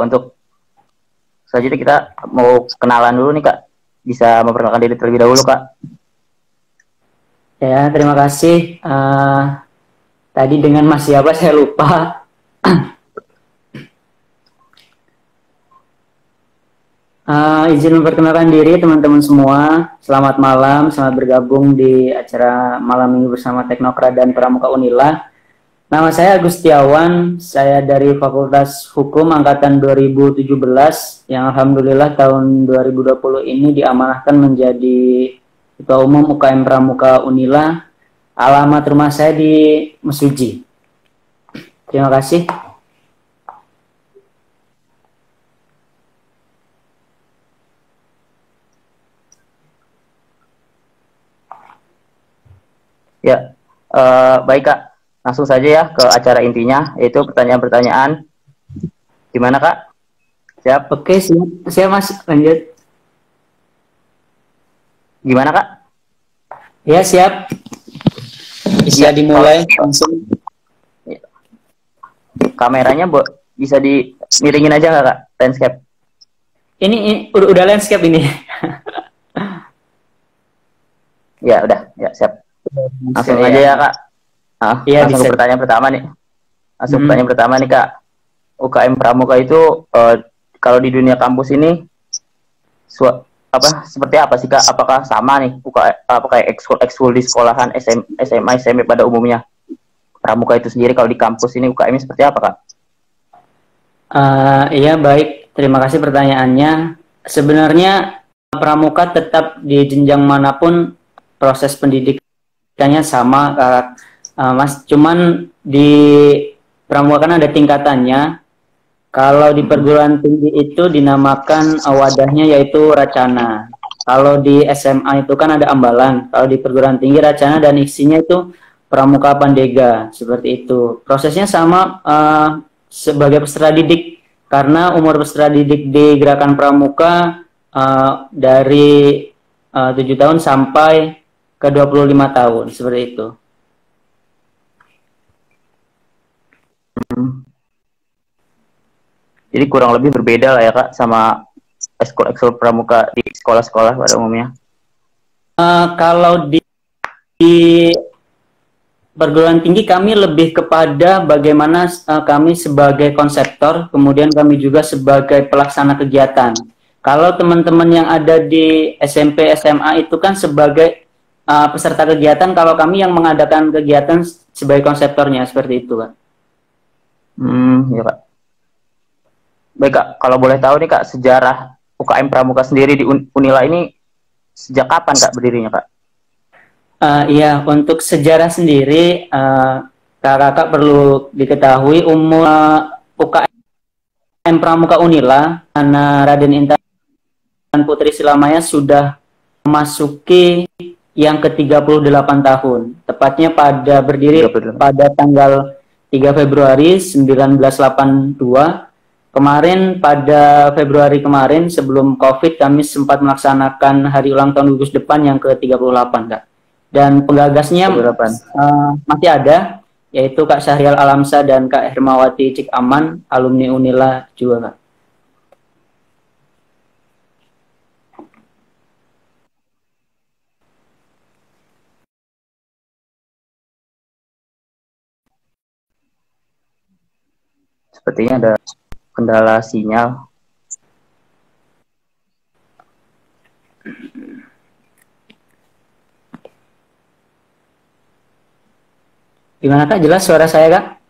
Untuk selanjutnya kita mau kenalan dulu nih Kak. Bisa memperkenalkan diri terlebih dahulu Kak. Ya, terima kasih. Tadi dengan Mas siapa saya lupa. Izin memperkenalkan diri teman-teman semua. Selamat malam, selamat bergabung di acara Malam Minggu bersama Teknokrat dan Pramuka Unila. Nama saya Agustiawan, saya dari Fakultas Hukum Angkatan 2017, yang Alhamdulillah tahun 2020 ini diamanahkan menjadi Ketua Umum UKM Pramuka Unila. Alamat rumah saya di Mesuji. Terima kasih. Ya, baik Kak. Langsung saja ya ke acara intinya, yaitu pertanyaan-pertanyaan. Gimana Kak? Siap? Oke, siap Mas, lanjut. Gimana Kak? Ya, siap. Bisa dimulai langsung. Kameranya bisa dimiringin aja nggak Kak? Landscape. Ini udah landscape ini. Ya udah, ya siap. Langsung aja ya Kak. Iya, langsung bisa. ke pertanyaan pertama nih. Pertanyaan pertama nih Kak. UKM Pramuka itu kalau di dunia kampus ini seperti apa sih Kak? Apakah sama nih apakah ekskul di sekolahan SMA SMP pada umumnya? Pramuka itu sendiri kalau di kampus ini UKM-nya seperti apa Kak? Iya, baik. Terima kasih pertanyaannya. Sebenarnya Pramuka tetap di jenjang manapun proses pendidikannya sama, Mas. Cuman di Pramuka kan ada tingkatannya. Kalau di perguruan tinggi itu dinamakan wadahnya yaitu Racana. Kalau di SMA itu kan ada Ambalan. Kalau di perguruan tinggi Racana dan isinya itu Pramuka Pandega, seperti itu. Prosesnya sama sebagai peserta didik, karena umur peserta didik di Gerakan Pramuka dari 7 tahun sampai ke 25 tahun, seperti itu. Jadi kurang lebih berbeda lah ya Kak sama ekskul pramuka di sekolah-sekolah pada umumnya. Kalau di perguruan tinggi kami lebih kepada bagaimana kami sebagai konseptor, kemudian kami juga sebagai pelaksana kegiatan. Kalau teman-teman yang ada di SMP, SMA itu kan sebagai peserta kegiatan, kalau kami yang mengadakan kegiatan sebagai konseptornya, seperti itu Kak. Ya Kak. Baik Kak, kalau boleh tahu nih Kak, sejarah UKM Pramuka sendiri di Unila ini sejak kapan Kak berdirinya Kak? Iya, untuk sejarah sendiri, kakak perlu diketahui umur UKM Pramuka Unila, karena Raden Intan Putri Silamaya sudah memasuki yang ke-38 tahun. Tepatnya berdiri pada tanggal 3 Februari 1982. Kemarin pada Februari kemarin sebelum COVID kami sempat melaksanakan hari ulang tahun gugus depan yang ke-38 Kak. Dan penggagasnya masih ada, yaitu Kak Syahrial Alamsa dan Kak Hermawati Cik Aman, alumni Unila juga Kak. Sepertinya ada kendala sinyal. Gimana Kak? Jelas suara saya Kak?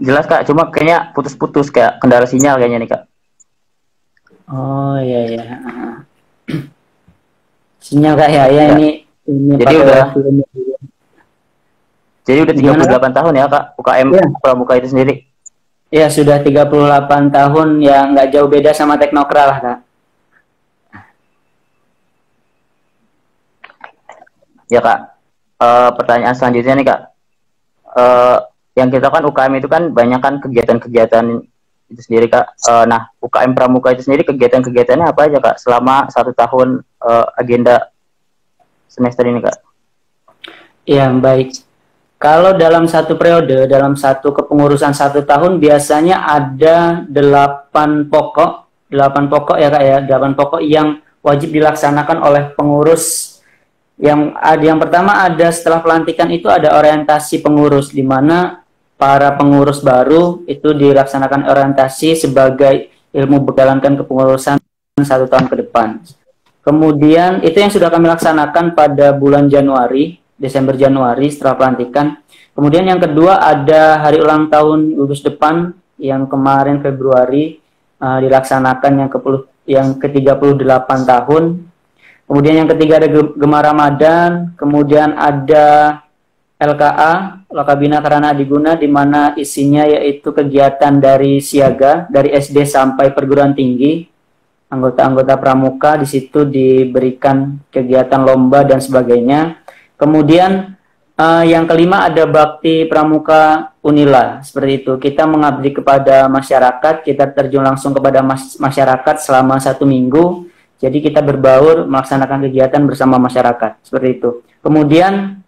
Jelas Kak, cuma kayaknya putus-putus kayak kendala sinyal kayaknya nih Kak. Oh iya iya. Sinyal Kak ya, ini jadi udah 38 tahun ya Kak UKM Pramuka itu sendiri. Ya, sudah 38 tahun, ya nggak jauh beda sama Teknokra lah Kak. Ya Kak, pertanyaan selanjutnya nih Kak, yang kita kan UKM itu kan banyak kan kegiatan-kegiatan itu sendiri Kak. Nah, UKM Pramuka itu sendiri kegiatan-kegiatannya apa aja Kak selama 1 tahun agenda semester ini Kak? Ya, baik. Kalau dalam satu periode, dalam satu kepengurusan 1 tahun biasanya ada 8 pokok ya Kak ya, 8 pokok yang wajib dilaksanakan oleh pengurus. Yang pertama ada setelah pelantikan itu ada orientasi pengurus, di mana para pengurus baru itu dilaksanakan orientasi sebagai ilmu menjalankan kepengurusan 1 tahun ke depan. Kemudian itu yang sudah kami laksanakan pada bulan Desember Januari setelah pelantikan. Kemudian yang kedua ada hari ulang tahun gugus depan yang kemarin Februari dilaksanakan yang ke-38 tahun. Kemudian yang ketiga ada Gemar Ramadan, kemudian ada LKA, Lokabina Karana Adiguna, di mana isinya yaitu kegiatan dari siaga, dari SD sampai perguruan tinggi. Anggota-anggota pramuka di situ diberikan kegiatan lomba dan sebagainya. Kemudian yang kelima ada Bakti Pramuka Unila, seperti itu. Kita mengabdi kepada masyarakat, kita terjun langsung kepada masyarakat selama 1 minggu. Jadi kita berbaur melaksanakan kegiatan bersama masyarakat, seperti itu. Kemudian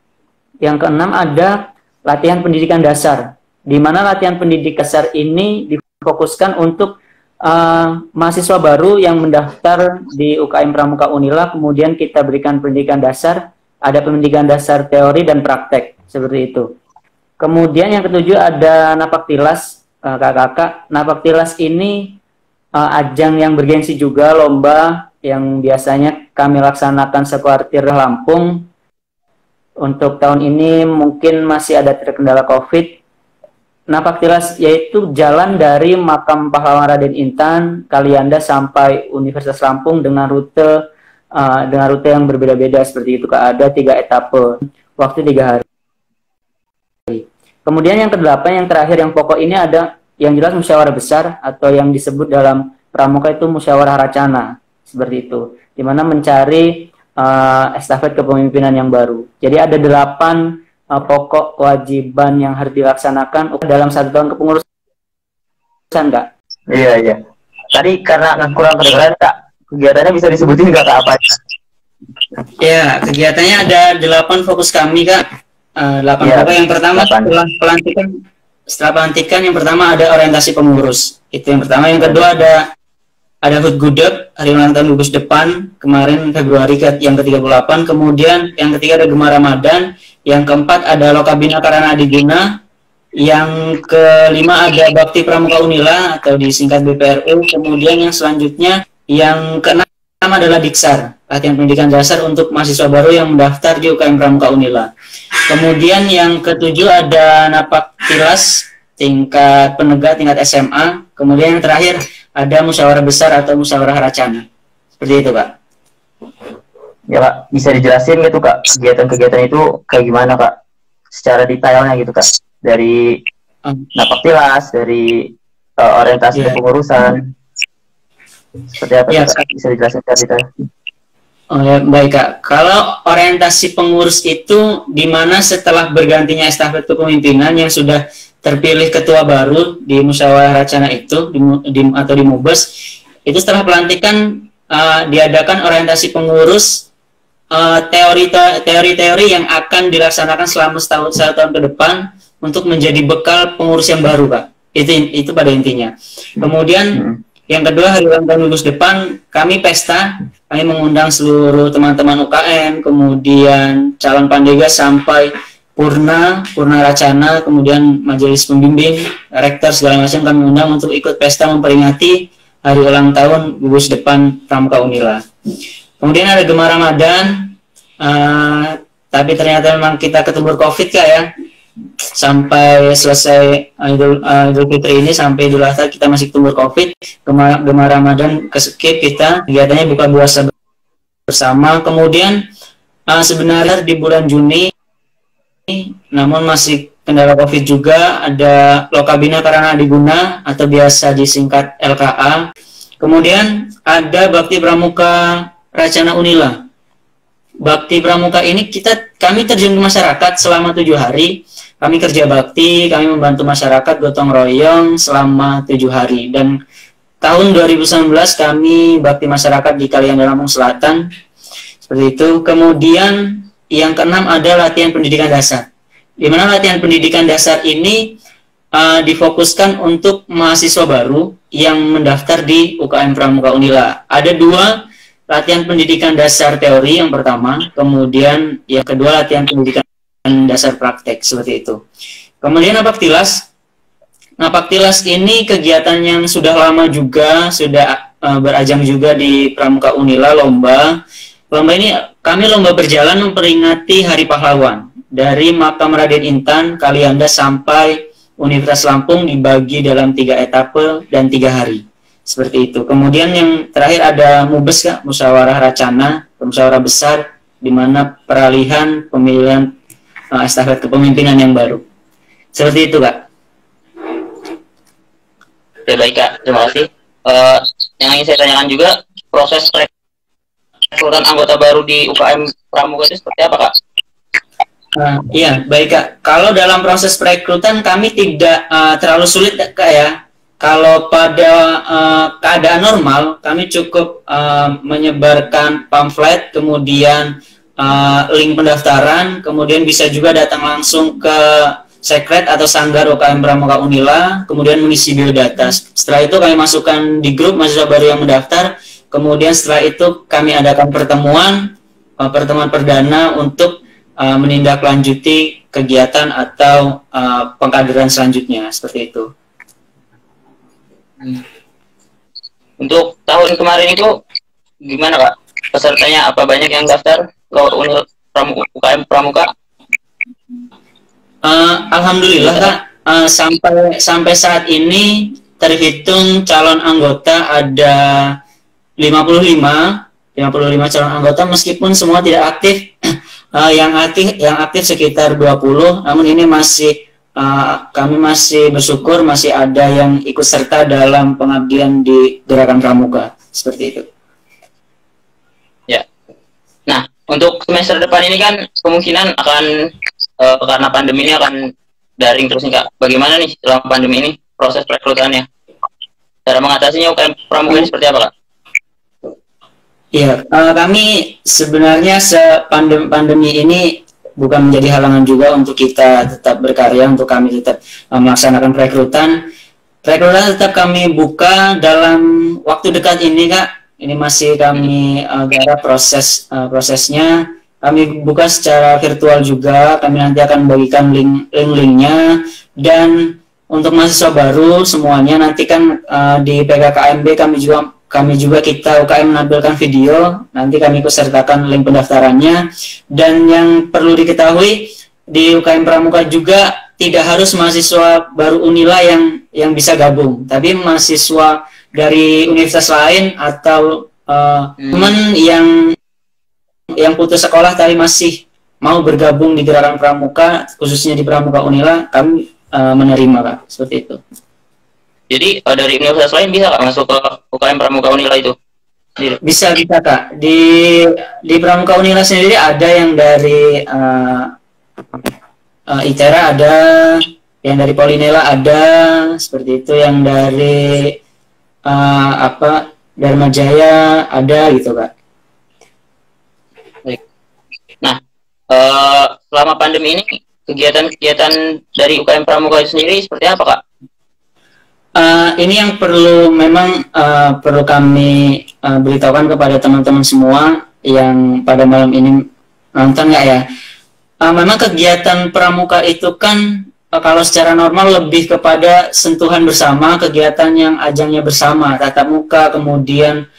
yang keenam ada latihan pendidikan dasar, di mana latihan pendidikan dasar ini difokuskan untuk mahasiswa baru yang mendaftar di UKM Pramuka Unila. Kemudian kita berikan pendidikan dasar. Ada pendidikan dasar teori dan praktek, seperti itu. Kemudian yang ketujuh ada Napaktilas, kakak-kakak. Napaktilas ini ajang yang bergengsi juga, lomba yang biasanya kami laksanakan sekuartir Lampung. Untuk tahun ini mungkin masih ada terkendala COVID. Napaktilas yaitu jalan dari makam pahlawan Raden Intan, Kalianda sampai Universitas Lampung dengan rute yang berbeda-beda, seperti itu Kak. Ada 3 etape, waktu 3 hari. Kemudian yang ke-8, yang terakhir, yang pokok ini ada yang jelas musyawarah besar atau yang disebut dalam pramuka itu musyawarah racana, seperti itu, dimana mencari estafet kepemimpinan yang baru. Jadi ada 8 pokok kewajiban yang harus dilaksanakan dalam 1 tahun kepengurusan, Kak. Iya. Tadi karena kurang kedengaran, Kak, kegiatannya bisa disebutin nggak Kak apa? Ya, kegiatannya ada 8 fokus kami, Kak. 8 pokok. Yang pertama setelah pelantikan yang pertama ada orientasi pengurus. Itu yang pertama. Yang kedua ada HUT Gudeg, hari ulang tahun gugus depan kemarin Februari yang ke-38. Kemudian yang ketiga ada Gemar Ramadan. Yang keempat ada Lokabina Karana Adiguna. Yang kelima ada Bakti Pramuka Unila atau disingkat BPRU. Kemudian yang selanjutnya yang keenam adalah Diksar, latihan pendidikan dasar untuk mahasiswa baru yang mendaftar di UKM Pramuka Unila. Kemudian yang ketujuh ada Napaktilas tingkat penegak, tingkat SMA. Kemudian yang terakhir ada musyawarah besar atau musyawarah racana. Seperti itu, Kak. Ya Kak, bisa dijelasin gitu Kak, kegiatan-kegiatan itu kayak gimana Kak? Secara detailnya gitu Kak. Dari Napaktilas, dari orientasi kepengurusan. Seperti apa ya, Kak? Bisa dijelasin secara detail? Oh ya, baik Kak. Kalau orientasi pengurus itu di mana setelah bergantinya estafet kepemimpinan yang sudah terpilih ketua baru di musyawarah racana itu atau di Mubes, itu setelah pelantikan diadakan orientasi pengurus, teori-teori yang akan dilaksanakan selama 1 tahun ke depan untuk menjadi bekal pengurus yang baru, Kak. Itu pada intinya. Kemudian yang kedua, hari ulang tahun gugus depan, kami pesta, kami mengundang seluruh teman-teman UKM, kemudian calon pandega sampai Purna Racana, kemudian majelis pembimbing, rektor segala macam kami undang untuk ikut pesta memperingati hari ulang tahun gugus depan Pramuka Unila. Kemudian ada Gemar Ramadan, tapi ternyata memang kita ketemu COVID Kak ya. Sampai selesai Idul Fitri ini sampai Idul Adha kita masih ketemu COVID. Gemar Ramadan ke-skip kita, kegiatannya buka puasa bersama. Kemudian sebenarnya di bulan Juni, namun masih kendala COVID juga, ada Lokabina Karana Adiguna atau biasa disingkat LKA. Kemudian ada Bakti Pramuka Racana Unila. Bakti Pramuka ini kami terjun ke masyarakat selama 7 hari. Kami kerja bakti, kami membantu masyarakat gotong royong selama 7 hari. Dan tahun 2019 kami bakti masyarakat di Kalianda Lampung Selatan. Seperti itu. Kemudian yang keenam ada latihan pendidikan dasar. di mana latihan pendidikan dasar ini difokuskan untuk mahasiswa baru yang mendaftar di UKM Pramuka Unila. Ada 2 latihan pendidikan dasar teori yang pertama, kemudian yang kedua latihan pendidikan dasar praktek, seperti itu. Kemudian Napaktilas. Napaktilas ini kegiatan yang sudah lama juga, sudah berajang juga di Pramuka Unila, lomba. Lomba ini kami lomba berjalan memperingati Hari Pahlawan. Dari Makam Raden Intan, Kalianda sampai Universitas Lampung dibagi dalam 3 etape dan 3 hari. Seperti itu. Kemudian yang terakhir ada MUBES, Kak, Musyawarah Racana, musyawarah besar, di mana peralihan pemilihan estafet kepemimpinan yang baru. Seperti itu, Kak. Oke, baik, Kak. Terima kasih. Yang ingin saya tanyakan juga, proses rekrutan anggota baru di UKM Pramuka itu seperti apa, Kak? Iya, baik, Kak. Kalau dalam proses perekrutan kami tidak terlalu sulit, Kak, ya. Kalau pada keadaan normal, kami cukup menyebarkan pamflet, kemudian link pendaftaran, kemudian bisa juga datang langsung ke sekret atau sanggar UKM Pramuka Unila, kemudian mengisi biodata. Setelah itu kami masukkan di grup mahasiswa baru yang mendaftar, kemudian setelah itu kami adakan pertemuan perdana untuk menindaklanjuti kegiatan atau pengkaderan selanjutnya, seperti itu. Untuk tahun kemarin itu gimana, Kak? Pesertanya apa banyak yang daftar ke UKM Pramuka? Alhamdulillah, Kak, sampai saat ini terhitung calon anggota ada 55 calon anggota, meskipun semua tidak aktif. Yang aktif sekitar 20, namun ini kami masih bersyukur masih ada yang ikut serta dalam pengabdian di Gerakan Pramuka, seperti itu. Ya. Nah, untuk semester depan ini kan kemungkinan akan karena pandemi ini akan daring terus nih, Kak. Bagaimana nih selama pandemi ini proses perekrutannya? Cara mengatasinya UKM Pramuka ini seperti apa, Kak? Iya, kami sebenarnya pandemi ini bukan menjadi halangan juga untuk kita tetap berkarya, untuk kami tetap melaksanakan perekrutan. Perekrutan tetap kami buka dalam waktu dekat ini, Kak. Ini masih kami garap prosesnya. Kami buka secara virtual juga. Kami nanti akan bagikan link-linknya. Dan untuk mahasiswa baru semuanya nanti kan di PKKMB kami juga kita UKM menampilkan video, nanti kami ikut sertakan link pendaftarannya. Dan yang perlu diketahui, di UKM Pramuka juga tidak harus mahasiswa baru Unila yang bisa gabung, tapi mahasiswa dari universitas lain atau teman yang putus sekolah tapi masih mau bergabung di Gerakan Pramuka, khususnya di Pramuka Unila, kami menerima, Kak, seperti itu. Jadi dari universitas lain bisa, Kak, masuk ke UKM Pramuka Unila itu? Bisa, Kak. Di Pramuka Unila sendiri ada yang dari ITERA ada, yang dari Polinela ada, seperti itu, yang dari Dharma Jaya ada, gitu, Kak. Baik. Nah, selama pandemi ini kegiatan-kegiatan dari UKM Pramuka itu sendiri seperti apa, Kak? Ini yang perlu kami beritahukan kepada teman-teman semua yang pada malam ini nonton, nggak ya? Memang kegiatan pramuka itu kan kalau secara normal lebih kepada sentuhan bersama, kegiatan yang ajangnya bersama, tatap muka, kemudian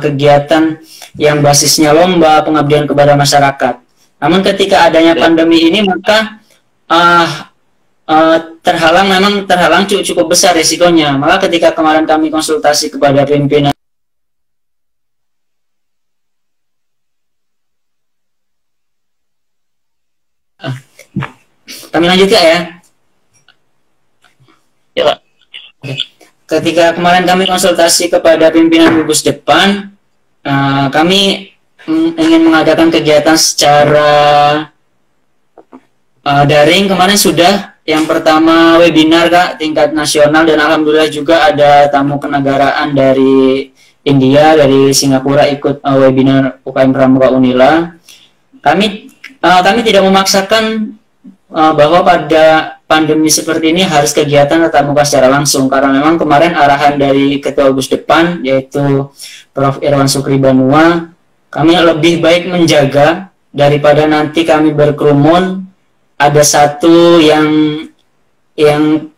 kegiatan yang basisnya lomba, pengabdian kepada masyarakat. Namun ketika adanya pandemi ini, maka terhalang cukup besar risikonya. Malah ketika kemarin kami konsultasi kepada pimpinan, kami lanjut ya. Ya, Pak. Ketika kemarin kami konsultasi kepada pimpinan gugus depan, kami ingin mengadakan kegiatan secara daring. Kemarin sudah yang pertama webinar, Kak, tingkat nasional, dan alhamdulillah juga ada tamu kenegaraan dari India, dari Singapura ikut webinar UKM Pramuka Unila. Kami tidak memaksakan bahwa pada pandemi seperti ini harus kegiatan tatap muka secara langsung, karena memang kemarin arahan dari Ketua Gugus Depan yaitu Prof. Irwan Sukri Banua, kami lebih baik menjaga daripada nanti kami berkerumun ada satu yang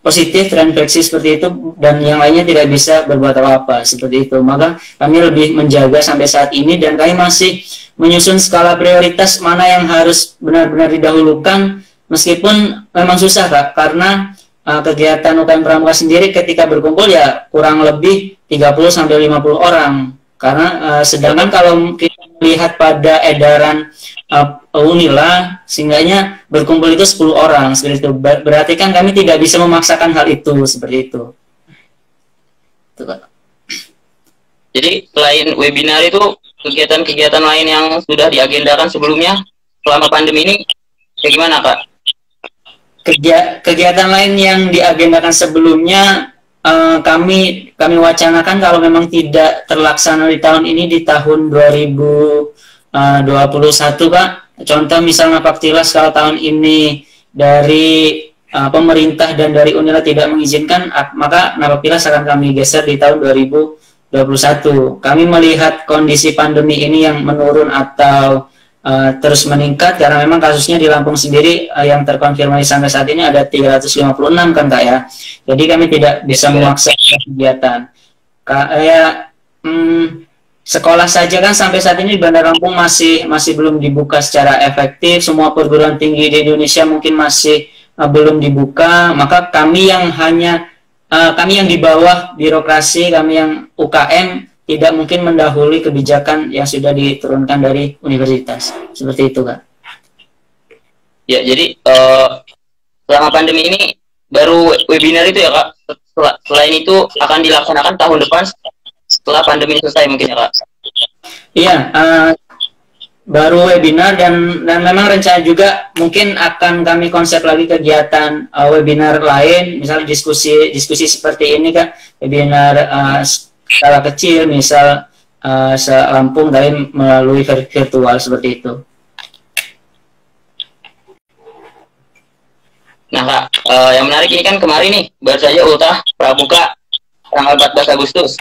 positif terinfeksi seperti itu dan yang lainnya tidak bisa berbuat apa-apa seperti itu. Maka kami lebih menjaga sampai saat ini dan kami masih menyusun skala prioritas mana yang harus benar-benar didahulukan, meskipun memang susah Kak, karena kegiatan UKM Pramuka sendiri ketika berkumpul ya kurang lebih 30-50 orang. Karena sedangkan kalau kita melihat pada edaran Unila, seenggaknya berkumpul itu 10 orang seperti itu. Berarti kan kami tidak bisa memaksakan hal itu seperti itu. Jadi selain webinar itu, kegiatan-kegiatan lain yang sudah diagendakan sebelumnya selama pandemi ini bagaimana Kak? Kegiatan lain yang diagendakan sebelumnya kami wacanakan kalau memang tidak terlaksana di tahun ini, di tahun 2021 Kak. Contoh misalnya Paktilas kalau tahun ini dari pemerintah dan dari Unila tidak mengizinkan, maka Napaktilas akan kami geser di tahun 2021. Kami melihat kondisi pandemi ini yang menurun atau terus meningkat, karena memang kasusnya di Lampung sendiri yang terkonfirmasi sampai saat ini ada 356 kan Kak ya. Jadi kami tidak bisa memaksa kegiatan. Kayak sekolah saja kan sampai saat ini di Bandar Lampung masih belum dibuka secara efektif. Semua perguruan tinggi di Indonesia mungkin masih belum dibuka. Maka kami yang di bawah birokrasi, kami yang UKM tidak mungkin mendahului kebijakan yang sudah diturunkan dari universitas. Seperti itu Kak. Ya, jadi selama pandemi ini baru webinar itu ya Kak. Selain itu akan dilaksanakan tahun depan setelah pandemi selesai mungkin ya Kak? Iya, baru webinar dan memang rencana juga mungkin akan kami konsep lagi kegiatan webinar lain, misalnya diskusi seperti ini Kak, webinar skala kecil, misal se-Lampung tapi melalui virtual seperti itu. Nah Kak, yang menarik ini kan kemarin nih baru saja ultah pramuka tanggal 14 Agustus.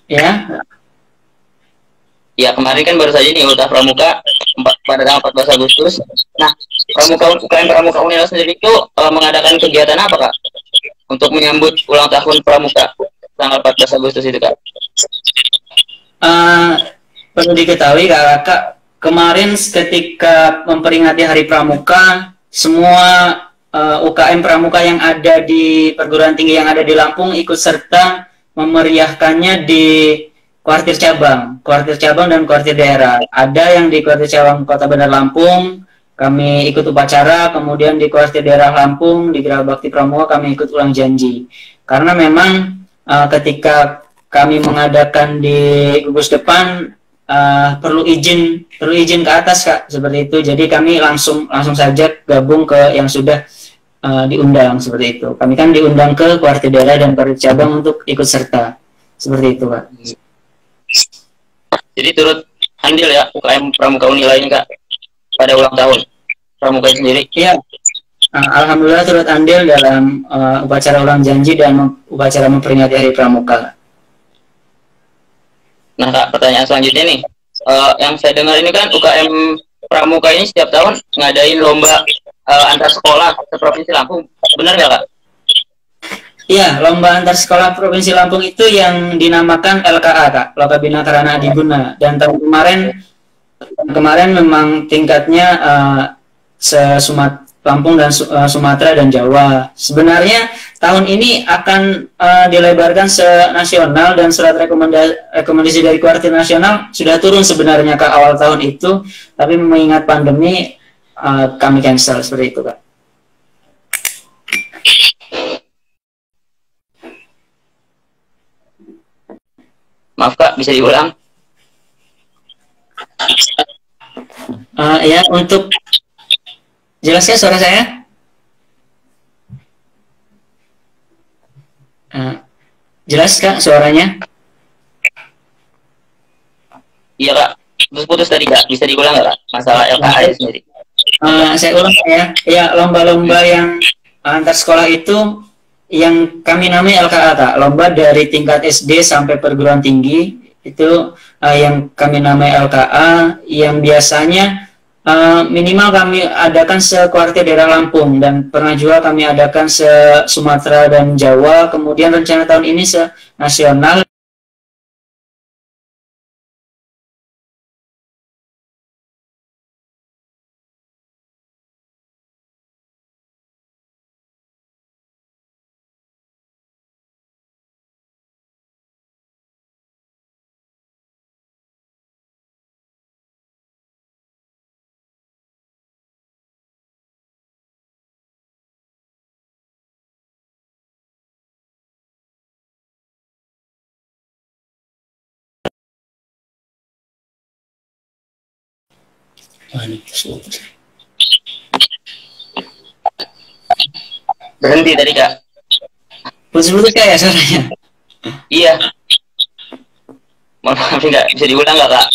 Ya. Ya, kemarin kan baru saja nih ultah pramuka pada tanggal 14 Agustus. Nah, UKM Pramuka Unila sendiri itu mengadakan kegiatan apa Kak untuk menyambut ulang tahun pramuka tanggal 14 Agustus itu Kak? Perlu diketahui Kak, kemarin ketika memperingati Hari Pramuka, semua UKM Pramuka yang ada di perguruan tinggi yang ada di Lampung ikut serta memeriahkannya di kuartir cabang dan kuartir daerah. Ada yang di kuartir cabang Kota Bandar Lampung, kami ikut upacara, kemudian di kuartir daerah Lampung, di Geraha Bakti Pramuka kami ikut ulang janji. Karena memang ketika kami mengadakan di gugus depan perlu izin ke atas Kak, seperti itu. Jadi kami langsung saja gabung ke yang sudah diundang seperti itu. Kami kan diundang ke kuartir daerah dan kuartir cabang untuk ikut serta seperti itu Kak. Jadi turut andil ya UKM Pramuka Unila ini Kak pada ulang tahun pramuka sendiri? Iya. Alhamdulillah turut andil dalam upacara ulang janji dan upacara memperingati Hari Pramuka. Nah Kak, pertanyaan selanjutnya nih, yang saya dengar ini kan UKM Pramuka ini setiap tahun ngadain lomba antar sekolah seprovinsi Lampung, benar nggak Kak? Iya, lomba antar sekolah Provinsi Lampung itu yang dinamakan LKA Kak, Loka Bina Karana Adiguna. Dan tahun kemarin memang tingkatnya Lampung dan Sumatera dan Jawa. Sebenarnya tahun ini akan dilebarkan se-nasional dan surat rekomendasi dari kuartir nasional sudah turun sebenarnya ke awal tahun itu, tapi mengingat pandemi kami cancel seperti itu Kak. Maaf Kak, bisa diulang? Ya, untuk jelasnya suara saya? Jelas Kak suaranya? Iya Kak, putus tadi Kak, bisa diulang nggak Kak? Masalah LKA sendiri. Saya ulang ya. Ya, lomba-lomba yang antar sekolah itu yang kami namai LKA, Kak. Lomba dari tingkat SD sampai perguruan tinggi itu yang kami namai LKA, yang biasanya minimal kami adakan se-Kuartir daerah Lampung, dan pernah juga kami adakan se-Sumatera dan Jawa. Kemudian rencana tahun ini se-nasional. Berhenti tadi Kak. Putus-putus Kak ya suaranya? Iya. Maaf nggak bisa diulang nggak Kak?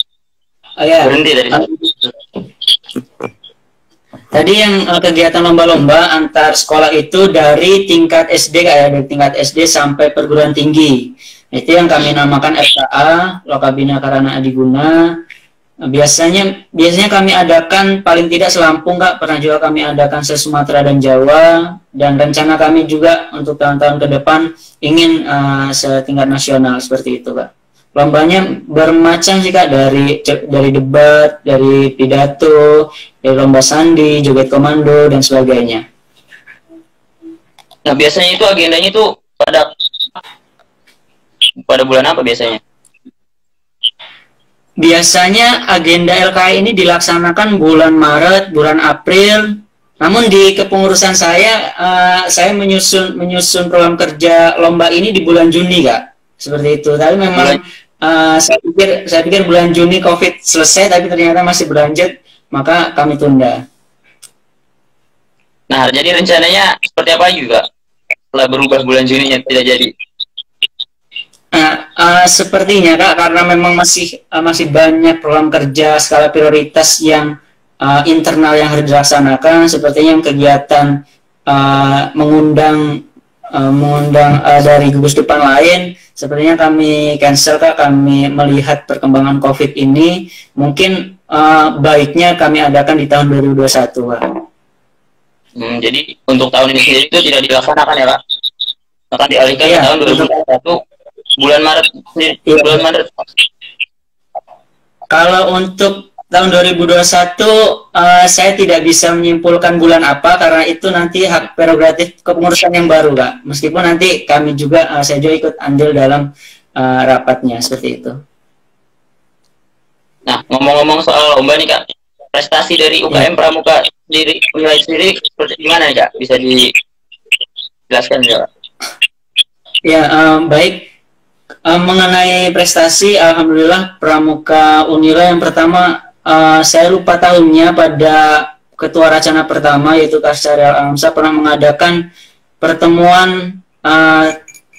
Oh ya. Berhenti tadi. Tadi yang kegiatan lomba-lomba antar sekolah itu dari tingkat SD Kak ya, dari tingkat SD sampai perguruan tinggi. Itu yang kami namakan FKA, Lokabina Karana Adiguna. Biasanya kami adakan paling tidak selampung Kak, pernah juga kami adakan se-Sumatera dan Jawa, dan rencana kami juga untuk tahun-tahun ke depan ingin setingkat nasional seperti itu Kak. Lombanya bermacam sih Kak, dari debat, dari pidato, dari lomba sandi, joget komando, dan sebagainya. Nah biasanya itu agendanya itu pada bulan apa biasanya? Biasanya agenda LKI ini dilaksanakan bulan Maret, bulan April. Namun di kepengurusan saya menyusun program kerja lomba ini di bulan Juni Kak. Seperti itu. Tapi memang saya pikir bulan Juni COVID selesai, tapi ternyata masih berlanjut, maka kami tunda. Nah jadi rencananya seperti apa juga? Setelah berubah bulan Juni yang tidak jadi. Sepertinya Kak, karena memang masih banyak program kerja skala prioritas yang internal yang harus dilaksanakan, sepertinya yang kegiatan mengundang dari gugus depan lain, sepertinya kami cancel Kak. Kami melihat perkembangan COVID ini, mungkin baiknya kami adakan di tahun 2021 Kak. Jadi untuk tahun ini sendiri itu tidak dilaksanakan ya Kak? Akan dialihkan ke tahun 2021 bulan Maret. Bulan Maret. Kalau untuk tahun 2021 saya tidak bisa menyimpulkan bulan apa, karena itu nanti hak prerogatif kepengurusan yang baru Kak. Meskipun nanti kami juga saya juga ikut andil dalam rapatnya seperti itu. Nah ngomong-ngomong soal lomba nih Kak, prestasi dari UKM Pramuka sendiri seperti gimana nih Kak? Bisa dijelaskan ya Kak? Ya baik. Mengenai prestasi, alhamdulillah Pramuka Unila yang pertama, saya lupa tahunnya, pada ketua Racana pertama yaitu Kak Syahrial Alamsyah pernah mengadakan pertemuan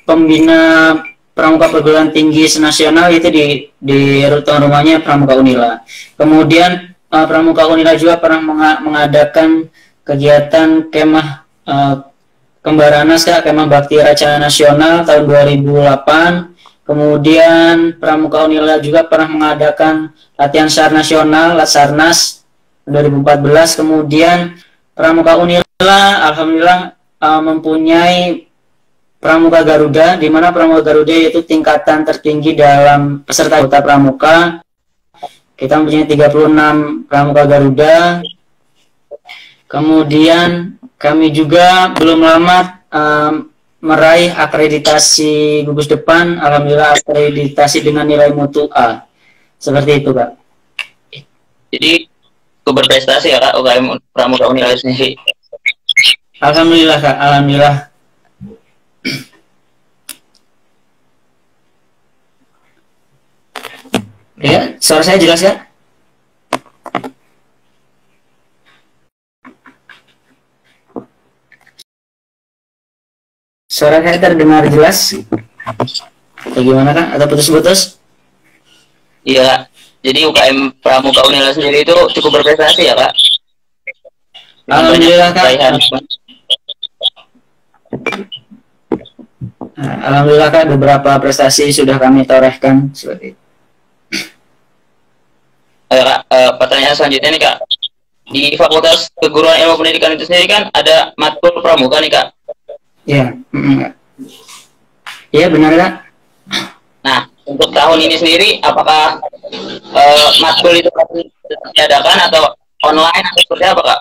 pembina Pramuka perguruan tinggi senasional, itu di rutan rumahnya Pramuka Unila. Kemudian Pramuka Unila juga pernah mengadakan kegiatan kemah Kembaranas Kak, kemah Bakti Racana Nasional tahun 2008. Kemudian Pramuka Unila juga pernah mengadakan latihan SAR nasional, Latsarnas 2014. Kemudian Pramuka Unila alhamdulillah mempunyai Pramuka Garuda, di mana Pramuka Garuda yaitu tingkatan tertinggi dalam peserta kota Pramuka. Kita mempunyai 36 Pramuka Garuda. Kemudian kami juga belum lama meraih akreditasi gugus depan, alhamdulillah akreditasi dengan nilai mutu A. Seperti itu Kak. Jadi berprestasi ya Kak UKM Pramuka Unila sendiri. Alhamdulillah Kak, alhamdulillah. Ya, suara saya jelas ya? Suara saya terdengar jelas? Bagaimana Kak? Atau putus-putus? Iya Kak. Jadi UKM Pramuka Unila sendiri itu cukup berprestasi ya Kak? dengan banyak Alhamdulillah Kak. raihan. Alhamdulillah Kak, beberapa prestasi sudah kami torehkan seperti itu. Kak, pertanyaan selanjutnya nih Kak, di Fakultas Keguruan Ilmu Pendidikan itu sendiri kan ada matkul pramuka nih Kak. Iya, iya benar Kak. Nah, untuk tahun ini sendiri, apakah matkul itu diadakan atau online atau seperti apa Kak?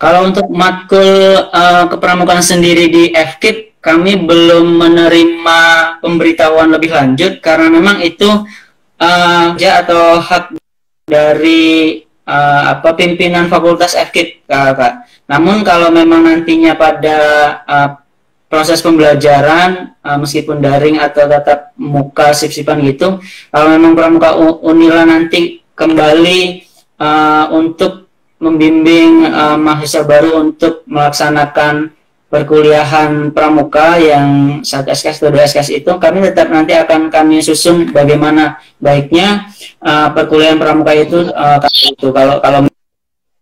Kalau untuk matkul kepramukaan sendiri di FKIP, kami belum menerima pemberitahuan lebih lanjut karena memang itu atau hak dari pimpinan Fakultas FKIP, Kak. Namun kalau memang nantinya pada proses pembelajaran meskipun daring atau tatap muka sip-sipan gitu, kalau memang pramuka Unila nanti kembali untuk membimbing mahasiswa baru untuk melaksanakan perkuliahan pramuka yang 1 SKS atau 2 SKS itu, kami tetap nanti akan kami susun bagaimana baiknya perkuliahan pramuka itu kalau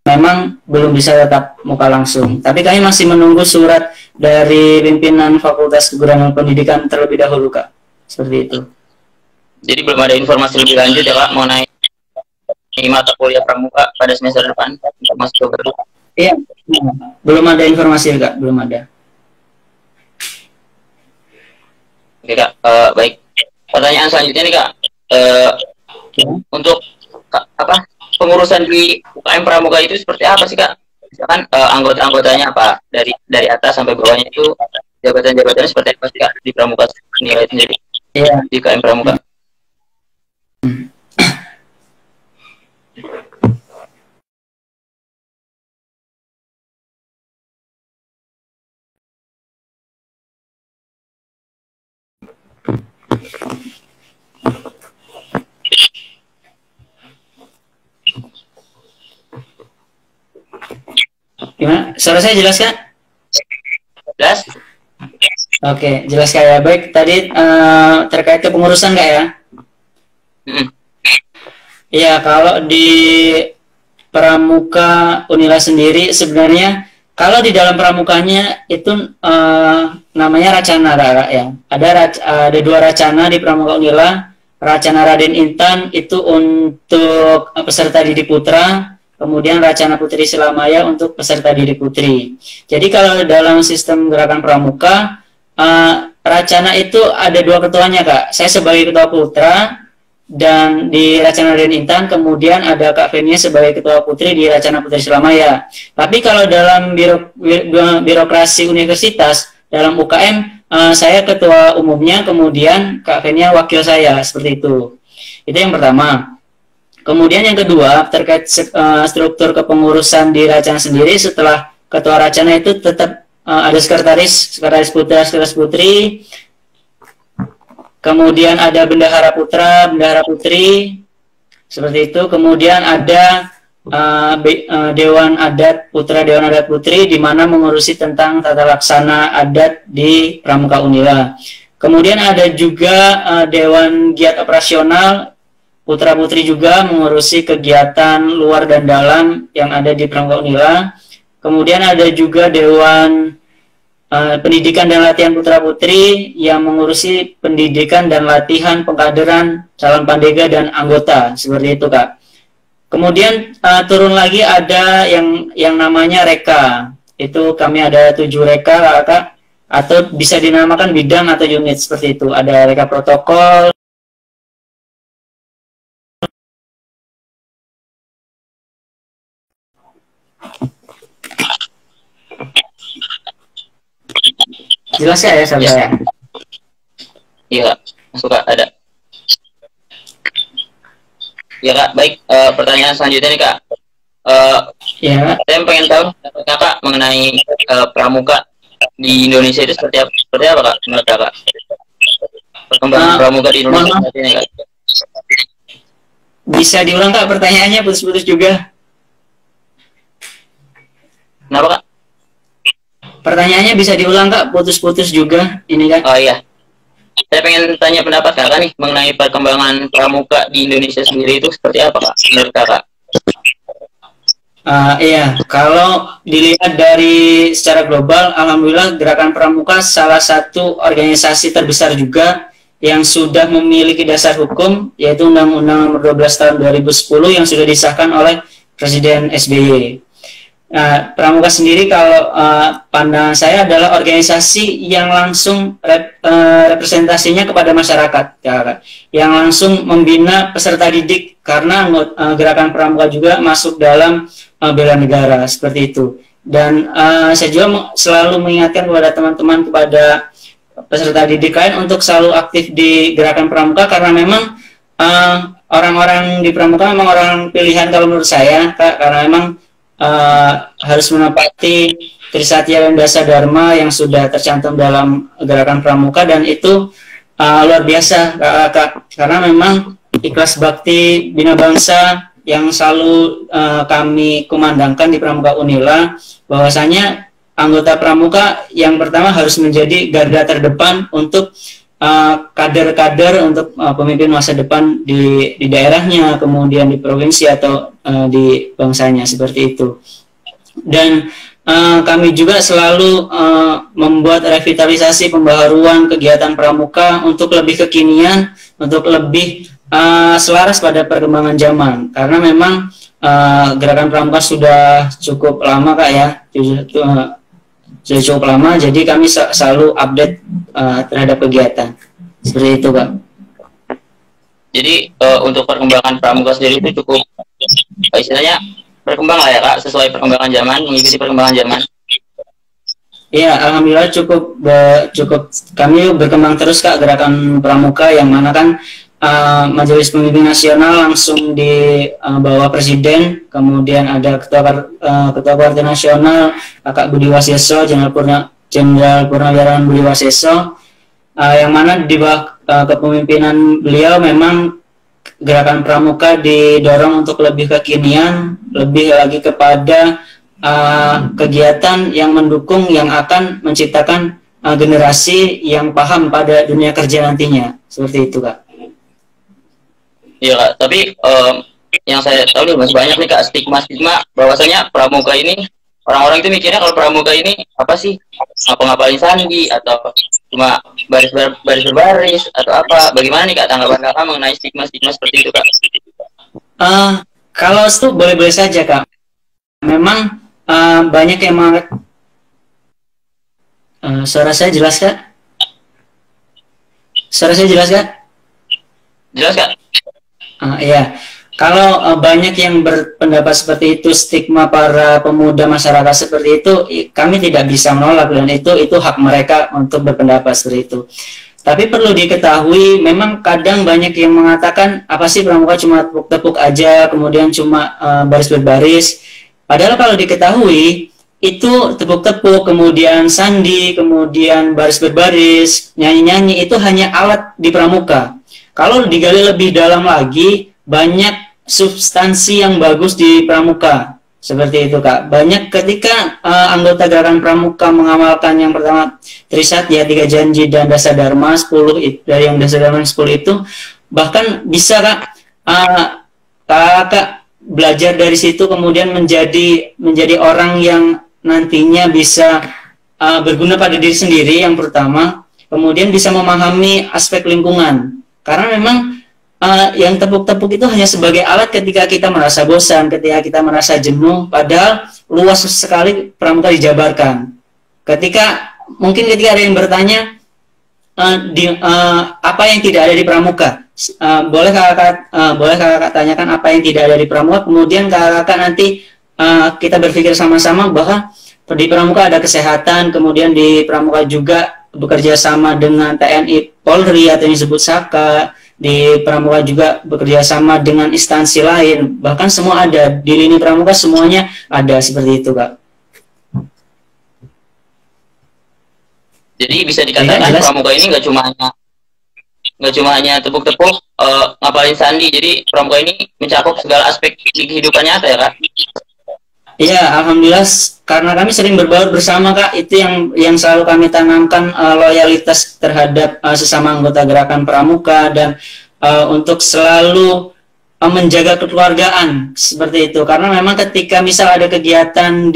memang belum bisa tetap muka langsung. Tapi kami masih menunggu surat dari pimpinan Fakultas Keguruan Pendidikan terlebih dahulu Kak. Seperti itu. Jadi belum ada informasi lebih lanjut ya Kak mengenai mata kuliah pramuka pada semester depan untuk masuk ke baru? Iya, belum ada informasi Kak, belum ada. Oke Kak, baik. Pertanyaan selanjutnya nih Kak, untuk pengurusan di UKM pramuka itu seperti apa sih Kak? Misalkan anggota-anggotanya apa dari atas sampai bawahnya itu jabatan-jabatannya seperti apa sih Kak di pramuka nilai sendiri? Iya. Di UKM pramuka. Gimana? Suara saya jelas Kak? Jelas? Oke, jelas Kak ya. Baik, tadi terkait kepengurusan Kak ya? Iya, kalau di Pramuka Unila sendiri sebenarnya kalau di dalam pramukanya itu namanya Racana Kak ya. Ada 2 Racana di Pramuka Unila. Racana Raden Intan itu untuk peserta didik putra, kemudian Racana Putri Selamaya untuk peserta didik putri. Jadi kalau dalam sistem gerakan pramuka, Racana itu ada 2 ketuanya Kak. Saya sebagai ketua putra dan di Racana Raden Intan, kemudian ada Kak Fenia sebagai ketua putri di Racana Putri Selamaya. Tapi kalau dalam birokrasi universitas, dalam UKM, saya ketua umumnya, kemudian Kak Fenia wakil saya, seperti itu. Itu yang pertama. Kemudian yang kedua, terkait struktur kepengurusan di Racana sendiri, setelah ketua Racana itu tetap ada sekretaris putra, sekretaris putri, kemudian ada bendahara putra, bendahara putri, seperti itu. Kemudian ada Dewan Adat Putra, Dewan Adat Putri, di mana mengurusi tentang tata laksana adat di Pramuka Unila. Kemudian ada juga Dewan Giat Operasional Putra Putri, juga mengurusi kegiatan luar dan dalam yang ada di Pramuka Unila. Kemudian ada juga Dewan Pendidikan dan Latihan Putra Putri yang mengurusi pendidikan dan latihan pengkaderan calon pandega dan anggota, seperti itu Kak. Kemudian turun lagi ada yang namanya reka. Itu kami ada 7 reka Kak, atau bisa dinamakan bidang atau unit, seperti itu. Ada reka protokol, jelas ya sampai ya? Iya, masuk Kak, ada. Ya Kak, baik. Pertanyaan selanjutnya nih Kak. Ya. Saya pengen tahu Kakak mengenai pramuka di Indonesia itu seperti apa Kak? Menurut Kakak perkembangan pramuka di Indonesia saat ini Kak? Bisa diulang Kak pertanyaannya, putus-putus juga. Kenapa Kak? Pertanyaannya bisa diulang Kak, putus-putus juga ini Kak. Oh iya, saya pengen tanya pendapat Kakak nih mengenai perkembangan pramuka di Indonesia sendiri itu seperti apa Kak menurut Kakak? Iya, kalau dilihat dari secara global, alhamdulillah Gerakan Pramuka salah satu organisasi terbesar juga yang sudah memiliki dasar hukum, yaitu Undang-Undang Nomor 12 Tahun 2010 yang sudah disahkan oleh Presiden SBY. Nah, Pramuka sendiri kalau pandangan saya adalah organisasi yang langsung representasinya kepada masyarakat, ya, yang langsung membina peserta didik karena Gerakan Pramuka juga masuk dalam bela negara seperti itu. Dan saya juga selalu mengingatkan kepada teman-teman, kepada peserta didik lain untuk selalu aktif di Gerakan Pramuka karena memang orang-orang di Pramuka memang orang pilihan kalau menurut saya, Kak, karena memang harus menepati Trisatya dan Dasa Dharma yang sudah tercantum dalam Gerakan Pramuka, dan itu luar biasa, Kak, karena memang ikhlas bakti bina bangsa yang selalu kami kumandangkan di Pramuka Unila, bahwasanya anggota Pramuka yang pertama harus menjadi garda terdepan untuk kader-kader untuk pemimpin masa depan di daerahnya, kemudian di provinsi atau di bangsanya, seperti itu. Dan kami juga selalu membuat revitalisasi pembaharuan kegiatan Pramuka untuk lebih kekinian, untuk lebih selaras pada perkembangan zaman, karena memang Gerakan Pramuka sudah cukup lama, Kak, ya, sudah cukup lama, jadi kami selalu update terhadap kegiatan seperti itu, Kak. Jadi untuk perkembangan Pramuka sendiri itu cukup istilahnya berkembang lah ya, Kak, sesuai perkembangan zaman, mengikuti perkembangan zaman. Iya, alhamdulillah cukup kami berkembang terus, Kak, Gerakan Pramuka, yang mana kan Majelis Pembimbing Nasional langsung di bawah Presiden, kemudian ada Ketua Partai Nasional Kakak Budi Waseso, Jenderal Purnawirawan Budi Waseso, yang mana di bawah kepemimpinan beliau memang Gerakan Pramuka didorong untuk lebih kekinian, lebih lagi kepada kegiatan yang mendukung, yang akan menciptakan generasi yang paham pada dunia kerja nantinya, seperti itu, Kak. Iya, Kak, tapi yang saya tahu nih masih banyak nih, Kak, stigma bahwasanya Pramuka ini, orang-orang itu mikirnya kalau Pramuka ini apa sih, ngapalin sandi atau cuma baris berbaris atau apa. Bagaimana nih, Kak, tanggapan Kakak mengenai stigma seperti itu, Kak? Kalau itu boleh-boleh saja, Kak. Memang banyak yang menganggap suara saya jelas, Kak? Suara saya jelas, Kak? Jelas, Kak? Iya, kalau banyak yang berpendapat seperti itu, stigma para pemuda masyarakat seperti itu, kami tidak bisa menolak, dan itu hak mereka untuk berpendapat seperti itu. Tapi perlu diketahui, memang kadang banyak yang mengatakan apa sih Pramuka cuma tepuk-tepuk aja, kemudian cuma baris berbaris. Padahal kalau diketahui, itu tepuk-tepuk, kemudian sandi, kemudian baris berbaris, nyanyi-nyanyi, itu hanya alat di Pramuka. Kalau digali lebih dalam lagi, banyak substansi yang bagus di Pramuka. Seperti itu, Kak. Banyak ketika anggota Gerakan Pramuka mengamalkan yang pertama Trisatya, 3 janji, dan Dasa Dharma 10, dari yang Dasa Dharma 10 itu, bahkan bisa, Kak, Kakak belajar dari situ, kemudian menjadi orang yang nantinya bisa berguna pada diri sendiri yang pertama, kemudian bisa memahami aspek lingkungan. Karena memang yang tepuk-tepuk itu hanya sebagai alat ketika kita merasa bosan, ketika kita merasa jenuh, padahal luas sekali Pramuka dijabarkan. Mungkin ketika ada yang bertanya, apa yang tidak ada di Pramuka? Boleh kakak tanyakan apa yang tidak ada di Pramuka, kemudian kakak nanti kita berpikir sama-sama bahwa di Pramuka ada kesehatan, kemudian di Pramuka juga bekerja sama dengan TNI Polri atau yang disebut Saka, di Pramuka juga bekerja sama dengan instansi lain, bahkan semua ada di lini Pramuka, semuanya ada, seperti itu, Kak. Jadi bisa dikatakan Pramuka ini nggak cuma hanya tepuk-tepuk, ngapalin sandi. Jadi Pramuka ini mencakup segala aspek di kehidupan nyata, ya, Kak? Iya, alhamdulillah, karena kami sering berbaur bersama, Kak, itu yang selalu kami tanamkan, loyalitas terhadap sesama anggota Gerakan Pramuka, dan untuk selalu menjaga kekeluargaan seperti itu. Karena memang ketika misal ada kegiatan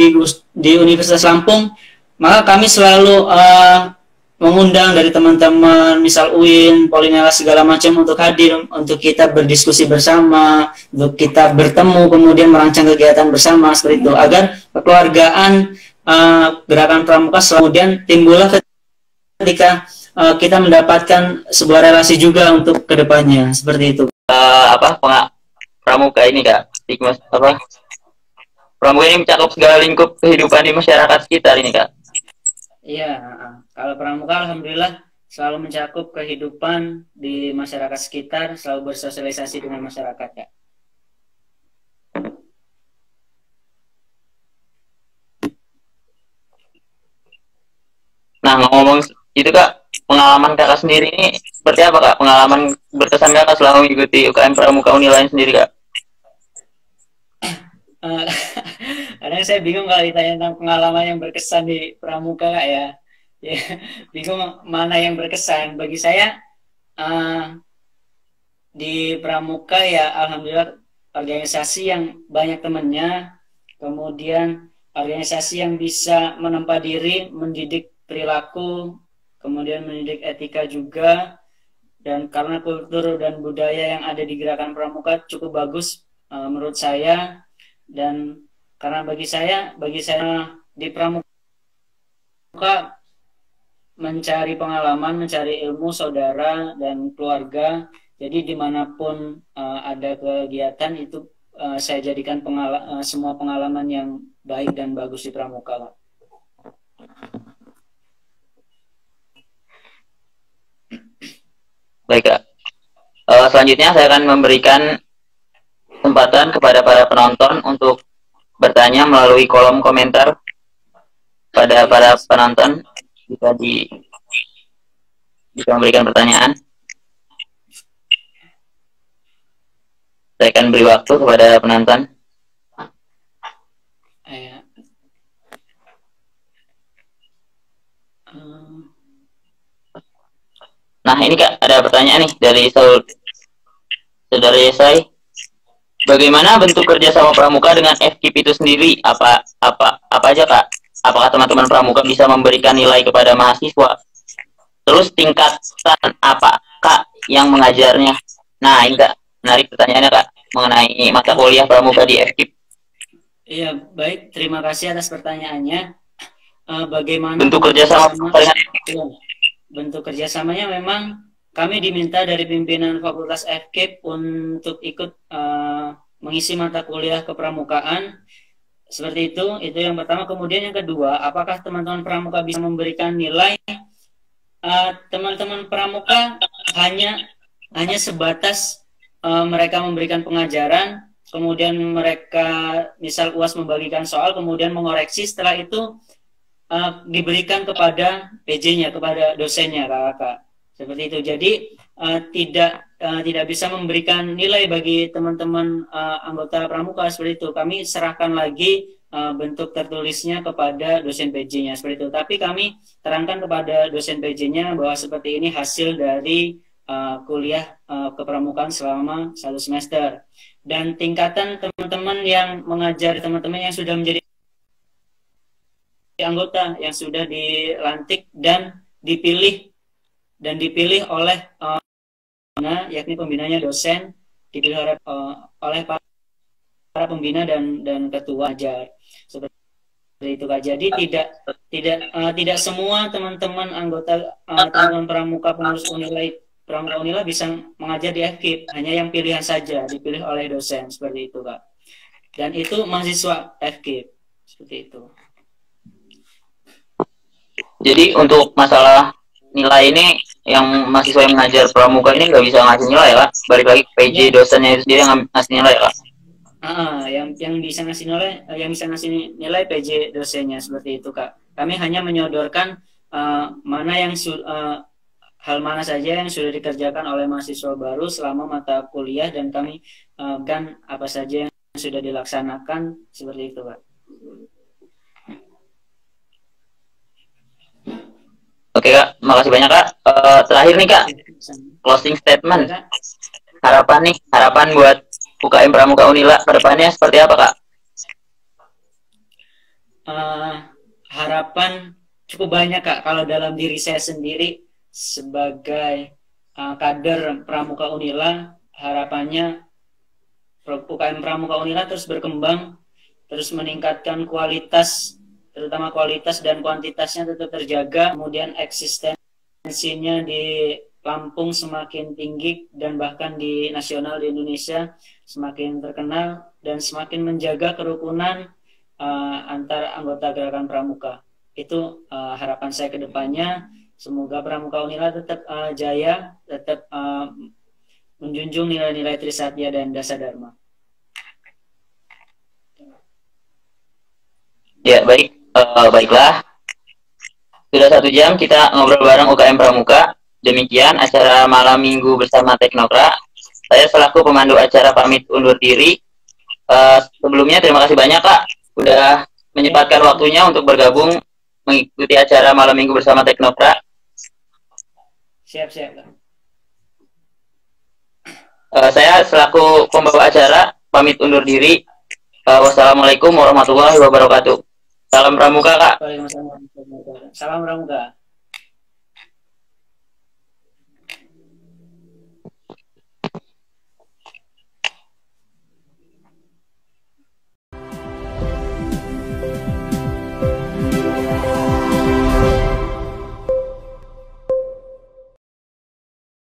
di Universitas Lampung, maka kami selalu mengundang dari teman-teman misal UIN, Polinela segala macam untuk hadir, untuk kita berdiskusi bersama, untuk kita bertemu kemudian merancang kegiatan bersama seperti itu, agar kekeluargaan gerakan pramuka kemudian timbullah ketika kita mendapatkan sebuah relasi juga untuk kedepannya seperti itu. Pramuka ini Kak, pramuka ini mencakup segala lingkup kehidupan di masyarakat sekitar ini Kak. Iya, kalau pramuka alhamdulillah selalu mencakup kehidupan di masyarakat sekitar, selalu bersosialisasi dengan masyarakat Kak. Nah, ngomong itu Kak, pengalaman Kakak sendiri ini seperti apa Kak? Pengalaman berkesan Kakak selama mengikuti UKM Pramuka Unila sendiri Kak? Kadang saya bingung kalau ditanya tentang pengalaman yang berkesan di pramuka Kak ya. Ya, bingung mana yang berkesan. Bagi saya di pramuka ya alhamdulillah organisasi yang banyak temannya, kemudian organisasi yang bisa menempa diri, mendidik perilaku, kemudian mendidik etika juga, dan karena kultur dan budaya yang ada di gerakan pramuka cukup bagus menurut saya. Dan karena bagi saya di pramuka mencari pengalaman, mencari ilmu saudara dan keluarga. Jadi dimanapun ada kegiatan itu saya jadikan semua pengalaman yang baik dan bagus di pramuka. Baik Kak. Selanjutnya saya akan memberikan kesempatan kepada para penonton untuk bertanya melalui kolom komentar pada para penonton. Bisa memberikan pertanyaan. Saya akan beri waktu kepada penonton. Nah ini Kak, ada pertanyaan nih dari saudara Yesai. Bagaimana bentuk kerjasama pramuka dengan FKIP itu sendiri? Apa aja Kak? Apakah teman-teman pramuka bisa memberikan nilai kepada mahasiswa? Terus tingkatan apa Kak yang mengajarnya? Nah ini Kak, menarik pertanyaannya Kak, mengenai mata kuliah pramuka di FKIP. Iya, baik. Terima kasih atas pertanyaannya. Bagaimana bentuk kerjasama dengan FKIP? Bentuk kerjasamanya memang kami diminta dari pimpinan Fakultas FKIP untuk ikut mengisi mata kuliah kepramukaan. Seperti itu yang pertama. Kemudian yang kedua, apakah teman-teman pramuka bisa memberikan nilai? Teman-teman pramuka hanya sebatas mereka memberikan pengajaran, kemudian mereka misal UAS membagikan soal, kemudian mengoreksi, setelah itu diberikan kepada PJ-nya, kepada dosennya kakak. Seperti itu. Jadi tidak bisa memberikan nilai bagi teman-teman anggota pramuka seperti itu. Kami serahkan lagi bentuk tertulisnya kepada dosen PJ-nya seperti itu. Tapi kami terangkan kepada dosen PJ-nya bahwa seperti ini hasil dari kuliah kepramukaan selama 1 semester. Dan tingkatan teman-teman yang mengajar, teman-teman yang sudah menjadi anggota, yang sudah dilantik dan dipilih oleh yakni pembinanya dosen, dipilih oleh para pembina dan ketua ajar seperti itu Kak. Jadi tidak semua teman-teman anggota teman pramuka pengurus pramuka Unila bisa mengajar di FKIP, hanya yang pilihan saja dipilih oleh dosen seperti itu Kak. Dan itu mahasiswa FKIP seperti itu. Jadi untuk masalah nilai ini, yang mahasiswa yang mengajar pramuka ini nggak bisa ngasih nilai ya Kak? Balik lagi ke PJ dosennya itu sendiri yang ngasih nilai ya Kak? Yang bisa ngasih nilai PJ dosennya seperti itu Kak. Kami hanya menyodorkan hal mana saja yang sudah dikerjakan oleh mahasiswa baru selama mata kuliah, dan kami kan apa saja yang sudah dilaksanakan seperti itu Kak. Oke Kak, makasih banyak Kak. Terakhir nih Kak, closing statement. Harapan buat UKM Pramuka Unila ke depannya seperti apa, Kak? Harapan cukup banyak, Kak. Kalau dalam diri saya sendiri sebagai kader Pramuka Unila, harapannya UKM Pramuka Unila terus berkembang, terus meningkatkan kualitas, terutama kualitas dan kuantitasnya tetap terjaga, kemudian eksistensinya di Lampung semakin tinggi dan bahkan di nasional di Indonesia semakin terkenal dan semakin menjaga kerukunan antar anggota gerakan pramuka. Itu harapan saya ke depannya. Semoga Pramuka Unila tetap jaya, tetap menjunjung nilai-nilai Trisatya dan Dasadharma. Ya, baik. Baiklah. Sudah 1 jam kita ngobrol bareng UKM Pramuka. Demikian acara malam minggu bersama Teknokra. Saya selaku pemandu acara pamit undur diri. Sebelumnya terima kasih banyak, Kak, udah menyempatkan waktunya untuk bergabung mengikuti acara malam minggu bersama Teknokra. Siap. Saya selaku pembawa acara pamit undur diri. Wassalamualaikum warahmatullahi wabarakatuh. Salam Pramuka, Kak. Salam Pramuka.